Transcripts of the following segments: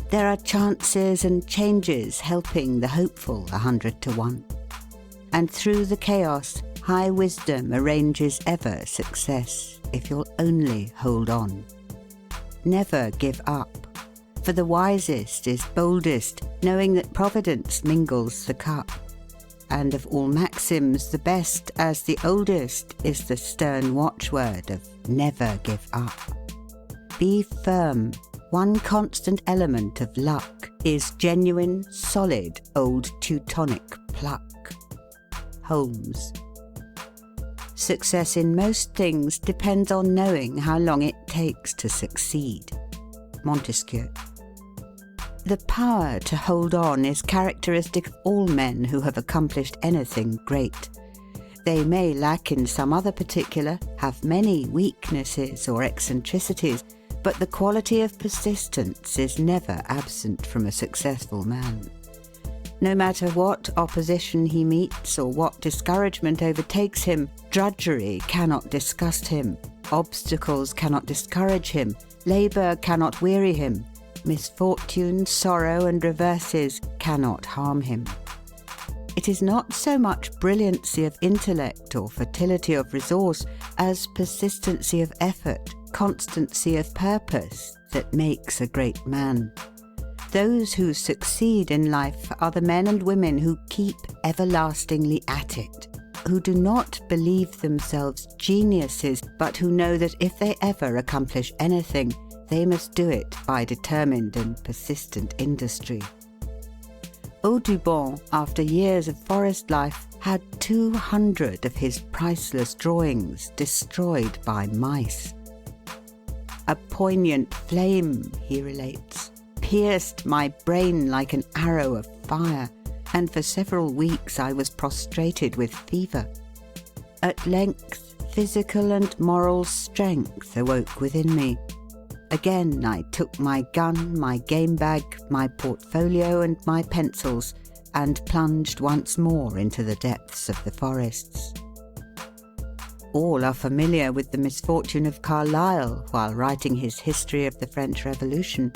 There are chances and changes helping the hopeful 100 to 1. And through the chaos, high wisdom arranges ever success if you'll only hold on. Never give up, for the wisest is boldest, knowing that Providence mingles the cup. And of all maxims, the best as the oldest is the stern watchword of never give up. Be firm. One constant element of luck is genuine, solid, old Teutonic pluck. Holmes. Success in most things depends on knowing how long it takes to succeed. Montesquieu. The power to hold on is characteristic of all men who have accomplished anything great. They may lack in some other particular, have many weaknesses or eccentricities, but the quality of persistence is never absent from a successful man. No matter what opposition he meets or what discouragement overtakes him, drudgery cannot disgust him, obstacles cannot discourage him, labour cannot weary him, misfortune, sorrow and reverses cannot harm him. It is not so much brilliancy of intellect or fertility of resource as persistency of effort, constancy of purpose that makes a great man. Those who succeed in life are the men and women who keep everlastingly at it, who do not believe themselves geniuses, but who know that if they ever accomplish anything, they must do it by determined and persistent industry. Audubon, after years of forest life, had 200 of his priceless drawings destroyed by mice. A poignant flame, he relates, pierced my brain like an arrow of fire, and for several weeks I was prostrated with fever. At length, physical and moral strength awoke within me. Again I took my gun, my game bag, my portfolio and my pencils, and plunged once more into the depths of the forests. All are familiar with the misfortune of Carlyle while writing his History of the French Revolution.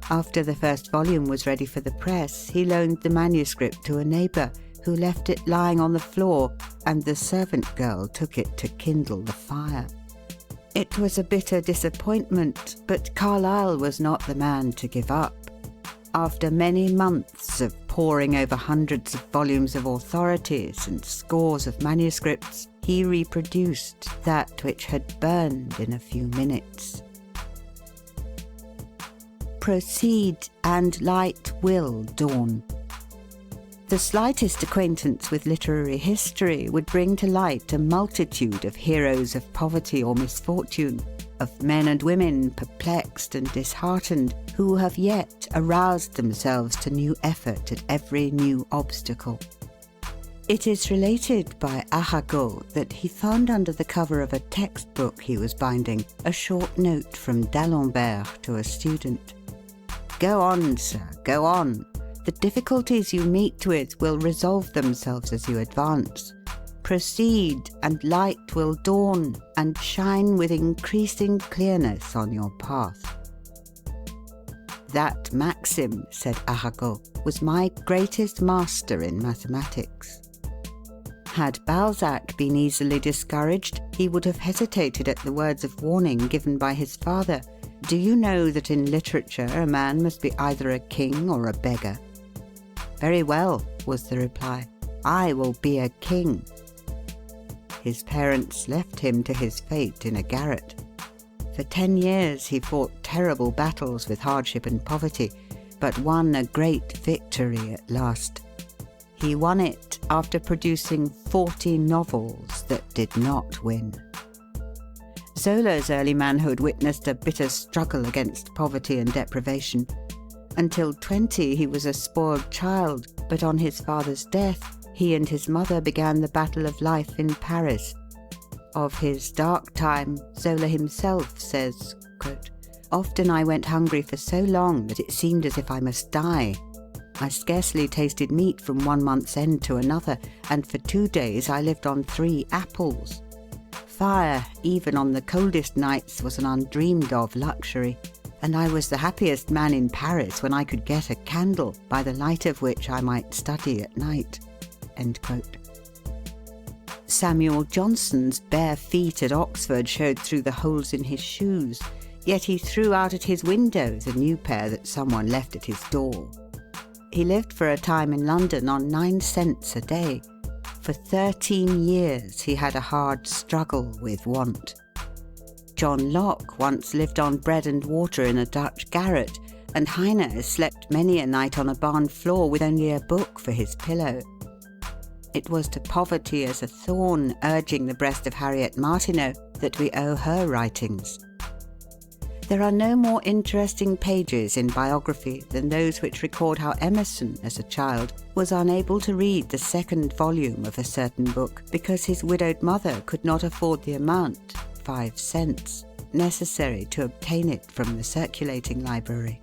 After the first volume was ready for the press, he loaned the manuscript to a neighbour, who left it lying on the floor, and the servant girl took it to kindle the fire. It was a bitter disappointment, but Carlyle was not the man to give up. After many months of poring over hundreds of volumes of authorities and scores of manuscripts, he reproduced that which had burned in a few minutes. Proceed, and light will dawn. The slightest acquaintance with literary history would bring to light a multitude of heroes of poverty or misfortune, of men and women perplexed and disheartened, who have yet aroused themselves to new effort at every new obstacle. It is related by Arago that he found under the cover of a textbook he was binding a short note from d'Alembert to a student. "Go on, sir, go on. The difficulties you meet with will resolve themselves as you advance. Proceed, and light will dawn and shine with increasing clearness on your path." That maxim, said Arago, was my greatest master in mathematics. Had Balzac been easily discouraged, he would have hesitated at the words of warning given by his father. "Do you know that in literature a man must be either a king or a beggar?" "Very well," was the reply. "I will be a king." His parents left him to his fate in a garret. For 10 years he fought terrible battles with hardship and poverty, but won a great victory at last. He won it after producing 40 novels that did not win. Zola's early manhood witnessed a bitter struggle against poverty and deprivation. Until 20, he was a spoiled child, but on his father's death, he and his mother began the battle of life in Paris. Of his dark time, Zola himself says, quote, "Often I went hungry for so long that it seemed as if I must die. I scarcely tasted meat from 1 month's end to another, and for 2 days I lived on 3 apples. Fire, even on the coldest nights, was an undreamed of luxury, and I was the happiest man in Paris when I could get a candle by the light of which I might study at night." End quote. Samuel Johnson's bare feet at Oxford showed through the holes in his shoes, yet he threw out at his window the new pair that someone left at his door. He lived for a time in London on 9 cents a day. For 13 years he had a hard struggle with want. John Locke once lived on bread and water in a Dutch garret, and Heine slept many a night on a barn floor with only a book for his pillow. It was to poverty as a thorn urging the breast of Harriet Martineau that we owe her writings. There are no more interesting pages in biography than those which record how Emerson, as a child, was unable to read the second volume of a certain book because his widowed mother could not afford the amount, 5 cents, necessary to obtain it from the circulating library.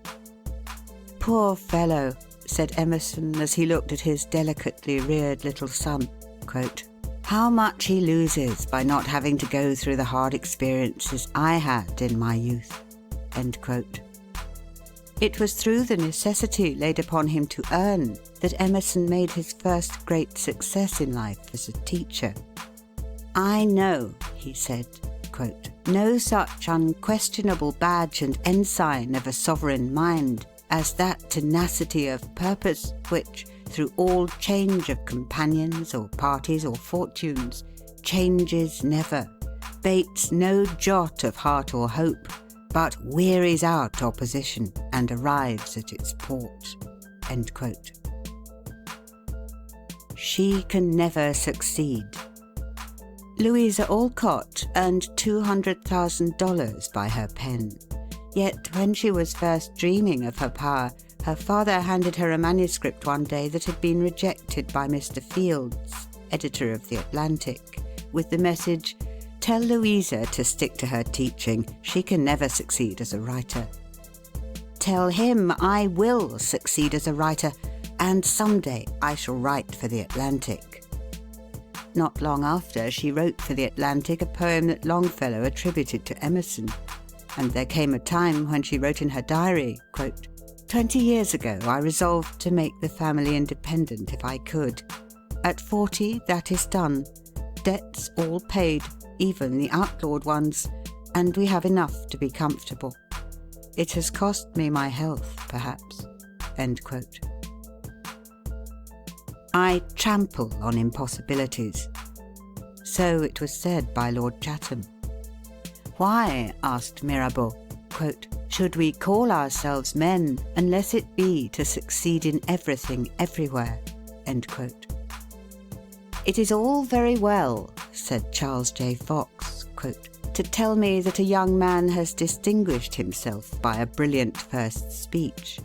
"Poor fellow," said Emerson as he looked at his delicately reared little son, quote, "how much he loses by not having to go through the hard experiences I had in my youth." End quote. It was through the necessity laid upon him to earn that Emerson made his first great success in life as a teacher. "I know," he said, quote, "no such unquestionable badge and ensign of a sovereign mind as that tenacity of purpose which, through all change of companions or parties or fortunes, changes never, bates no jot of heart or hope, but wearies out opposition and arrives at its port." End quote. She can never succeed. Louisa Alcott earned $200,000 by her pen. Yet when she was first dreaming of her power, her father handed her a manuscript one day that had been rejected by Mr. Fields, editor of The Atlantic, with the message, "Tell Louisa to stick to her teaching. She can never succeed as a writer." "Tell him I will succeed as a writer, and someday I shall write for The Atlantic." Not long after, she wrote for The Atlantic a poem that Longfellow attributed to Emerson, and there came a time when she wrote in her diary, quote, "20 years ago I resolved to make the family independent if I could. At 40 that is done. Debts all paid, even the outlawed ones, and we have enough to be comfortable. It has cost me my health, perhaps." End quote. I trample on impossibilities. So it was said by Lord Chatham. "Why," asked Mirabeau, quote, "should we call ourselves men unless it be to succeed in everything everywhere?" End quote. "It is all very well," said Charles J. Fox, quote, "to tell me that a young man has distinguished himself by a brilliant first speech.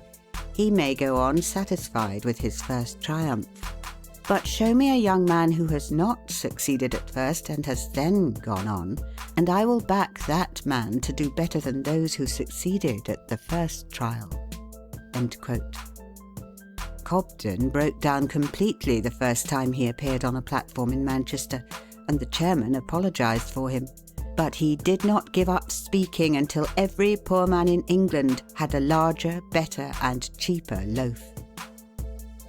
He may go on satisfied with his first triumph. But show me a young man who has not succeeded at first and has then gone on, and I will back that man to do better than those who succeeded at the first trial." End quote. Cobden broke down completely the first time he appeared on a platform in Manchester, and the chairman apologised for him. But he did not give up speaking until every poor man in England had a larger, better and cheaper loaf.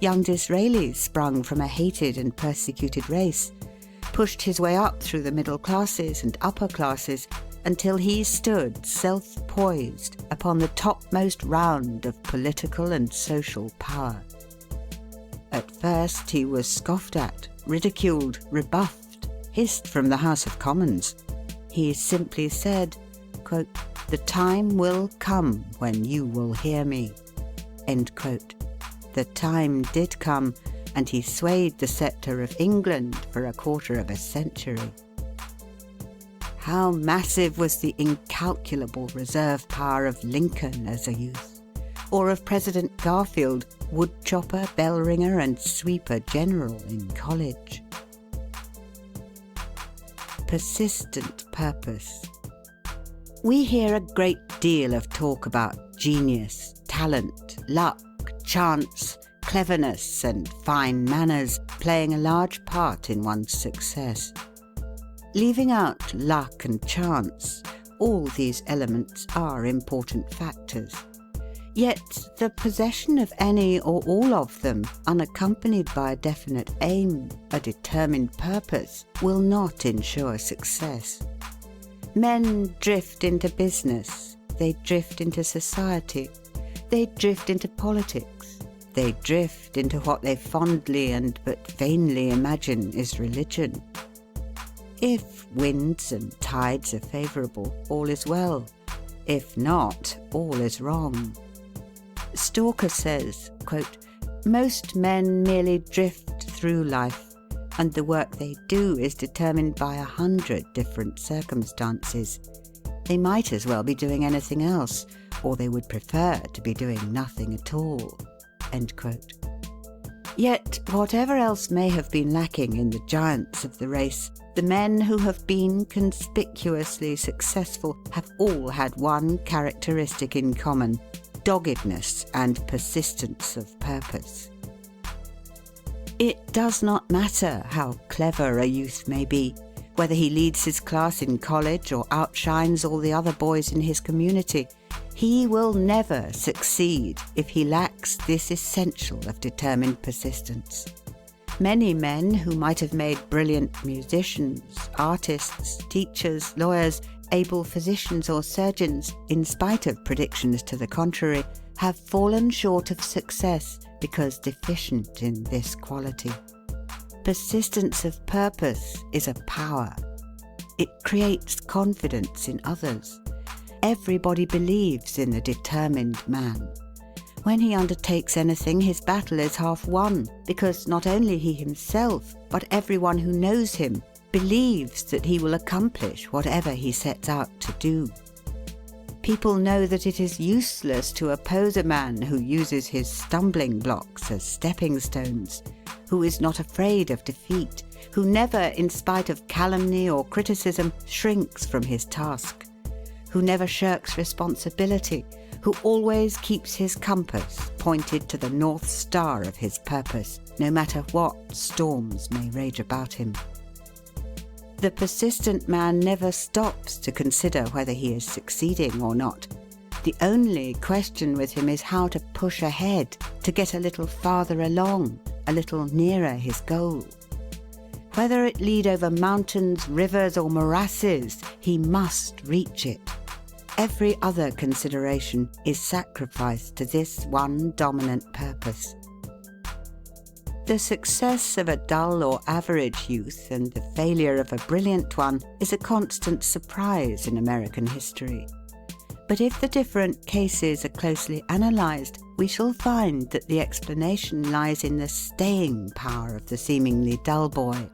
Young Disraeli sprung from a hated and persecuted race, pushed his way up through the middle classes and upper classes until he stood self-poised upon the topmost round of political and social power. At first he was scoffed at, ridiculed, rebuffed, hissed from the House of Commons. He simply said, quote, "The time will come when you will hear me." End quote. The time did come, and he swayed the sceptre of England for a quarter of a century. How massive was the incalculable reserve power of Lincoln as a youth, or of President Garfield, woodchopper, bell ringer, and sweeper general in college. Persistent purpose. We hear a great deal of talk about genius, talent, luck, chance, cleverness, and fine manners playing a large part in one's success. Leaving out luck and chance, all these elements are important factors. Yet the possession of any or all of them, unaccompanied by a definite aim, a determined purpose, will not ensure success. Men drift into business, they drift into society, they drift into politics, they drift into what they fondly and but vainly imagine is religion. If winds and tides are favourable, all is well. If not, all is wrong. Stalker says, quote, "Most men merely drift through life, and the work they do is determined by 100 different circumstances. They might as well be doing anything else, or they would prefer to be doing nothing at all." End quote. Yet, whatever else may have been lacking in the giants of the race, the men who have been conspicuously successful have all had one characteristic in common: doggedness and persistence of purpose. It does not matter how clever a youth may be, whether he leads his class in college or outshines all the other boys in his community. He will never succeed if he lacks this essential of determined persistence. Many men who might have made brilliant musicians, artists, teachers, lawyers, able physicians or surgeons, in spite of predictions to the contrary, have fallen short of success because deficient in this quality. Persistence of purpose is a power. It creates confidence in others. Everybody believes in the determined man. When he undertakes anything, his battle is half won, because not only he himself, but everyone who knows him, believes that he will accomplish whatever he sets out to do. People know that it is useless to oppose a man who uses his stumbling blocks as stepping stones, who is not afraid of defeat, who never, in spite of calumny or criticism, shrinks from his task, who never shirks responsibility, who always keeps his compass pointed to the North Star of his purpose, no matter what storms may rage about him. The persistent man never stops to consider whether he is succeeding or not. The only question with him is how to push ahead, to get a little farther along, a little nearer his goal. Whether it lead over mountains, rivers, or morasses, he must reach it. Every other consideration is sacrificed to this one dominant purpose. The success of a dull or average youth and the failure of a brilliant one is a constant surprise in American history. But if the different cases are closely analysed, we shall find that the explanation lies in the staying power of the seemingly dull boy,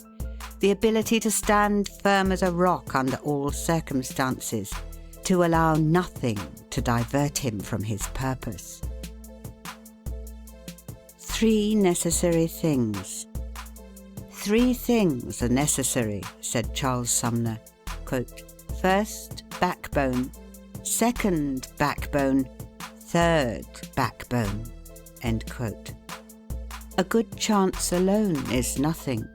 the ability to stand firm as a rock under all circumstances, to allow nothing to divert him from his purpose. 3 necessary things. 3 things are necessary, said Charles Sumner. Quote, "First, backbone. Second, backbone. Third, backbone." End quote. A good chance alone is nothing.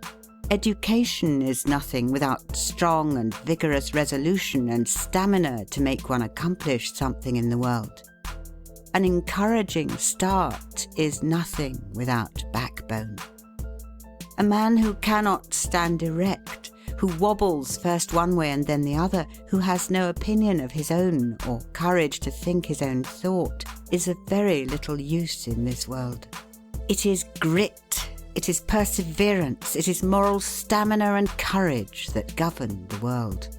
Education is nothing without strong and vigorous resolution and stamina to make one accomplish something in the world. An encouraging start is nothing without backbone. A man who cannot stand erect, who wobbles first one way and then the other, who has no opinion of his own or courage to think his own thought, is of very little use in this world. It is grit, it is perseverance, it is moral stamina and courage that govern the world.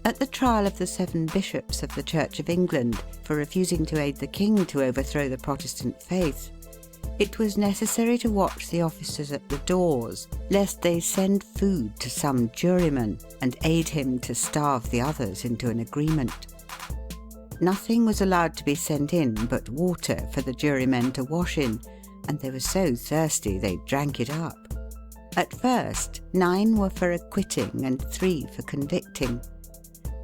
At the trial of the 7 bishops of the Church of England for refusing to aid the king to overthrow the Protestant faith, it was necessary to watch the officers at the doors, lest they send food to some juryman and aid him to starve the others into an agreement. Nothing was allowed to be sent in but water for the jurymen to wash in, and they were so thirsty they drank it up. At first, 9 were for acquitting and 3 for convicting.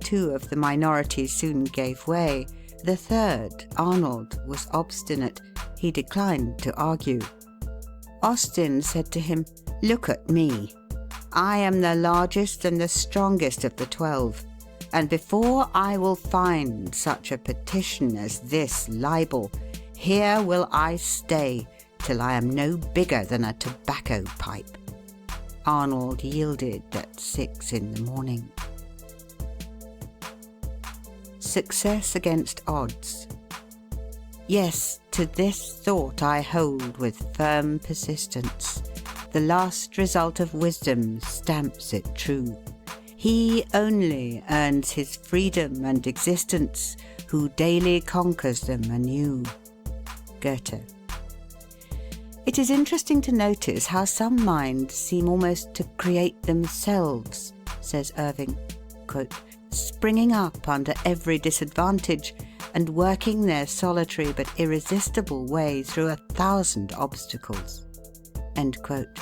2 of the minority soon gave way. The third, Arnold, was obstinate. He declined to argue. Austin said to him, "Look at me. I am the largest and the strongest of the 12, and before I will find such a petition as this libel, here will I stay till I am no bigger than a tobacco pipe. Arnold yielded at 6 in the morning. Success against odds. Yes, to this thought I hold with firm persistence. The last result of wisdom stamps it true. He only earns his freedom and existence who daily conquers them anew. Goethe. It is interesting to notice how some minds seem almost to create themselves, says Irving, quote, springing up under every disadvantage and working their solitary but irresistible way through 1,000 obstacles. End quote.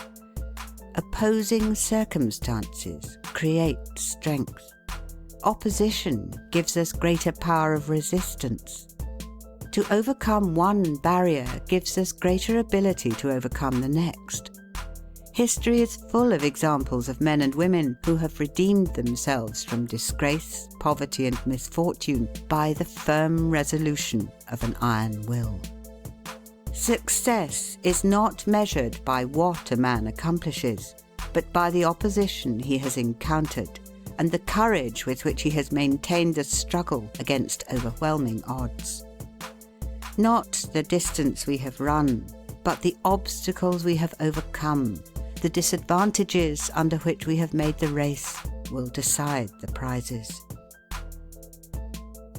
Opposing circumstances create strength. Opposition gives us greater power of resistance. To overcome one barrier gives us greater ability to overcome the next. History is full of examples of men and women who have redeemed themselves from disgrace, poverty, and misfortune by the firm resolution of an iron will. Success is not measured by what a man accomplishes, but by the opposition he has encountered and the courage with which he has maintained the struggle against overwhelming odds. Not the distance we have run, but the obstacles we have overcome, the disadvantages under which we have made the race, will decide the prizes.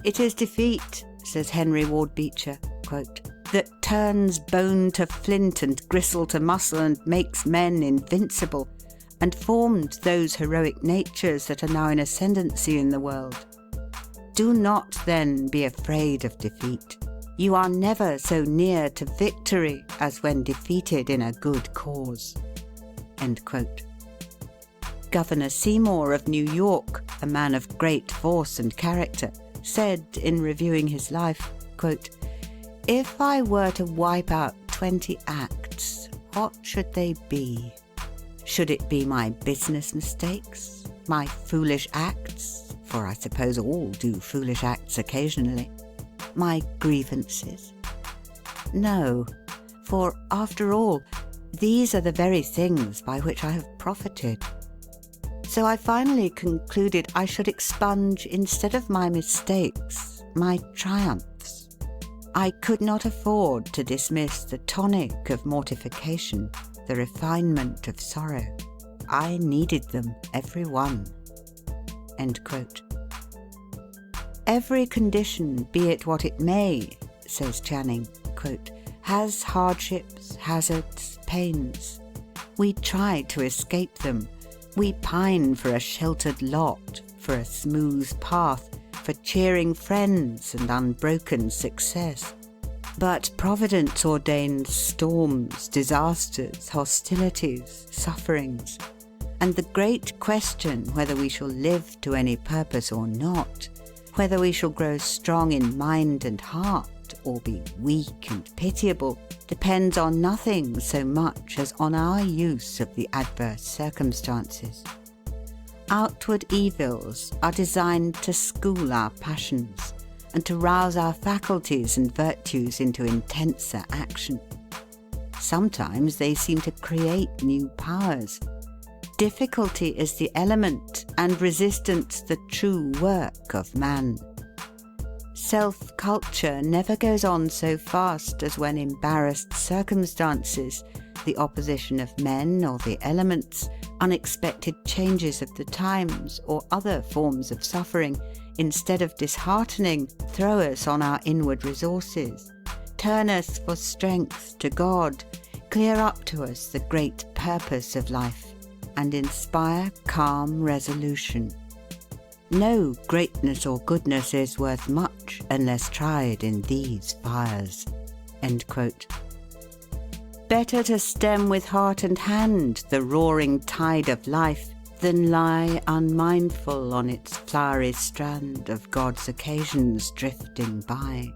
It is defeat, says Henry Ward Beecher, quote, that turns bone to flint and gristle to muscle and makes men invincible, and formed those heroic natures that are now in ascendancy in the world. Do not then be afraid of defeat. You are never so near to victory as when defeated in a good cause. End quote. Governor Seymour of New York, a man of great force and character, said in reviewing his life, quote, if I were to wipe out 20 acts, what should they be? Should it be my business mistakes, my foolish acts, for I suppose all do foolish acts occasionally, my grievances? No, for after all, these are the very things by which I have profited. So I finally concluded I should expunge, instead of my mistakes, my triumphs. I could not afford to dismiss the tonic of mortification, the refinement of sorrow. I needed them, every one. End quote. Every condition, be it what it may, says Channing, quote, has hardships, hazards, pains. We try to escape them. We pine for a sheltered lot, for a smooth path, for cheering friends and unbroken success. But Providence ordains storms, disasters, hostilities, sufferings, and the great question whether we shall live to any purpose or not, whether we shall grow strong in mind and heart or be weak and pitiable, depends on nothing so much as on our use of the adverse circumstances. Outward evils are designed to school our passions and to rouse our faculties and virtues into intenser action. Sometimes they seem to create new powers. Difficulty is the element, and resistance the true work of man. Self-culture never goes on so fast as when embarrassed circumstances, the opposition of men or the elements, unexpected changes of the times, or other forms of suffering, instead of disheartening, throw us on our inward resources, turn us for strength to God, clear up to us the great purpose of life, and inspire calm resolution. No greatness or goodness is worth much unless tried in these fires. End quote. Better to stem with heart and hand the roaring tide of life than lie unmindful on its flowery strand of God's occasions drifting by.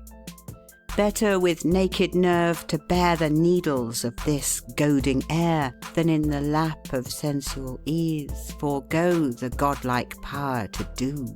Better with naked nerve to bear the needles of this goading air than in the lap of sensual ease forego the godlike power to do.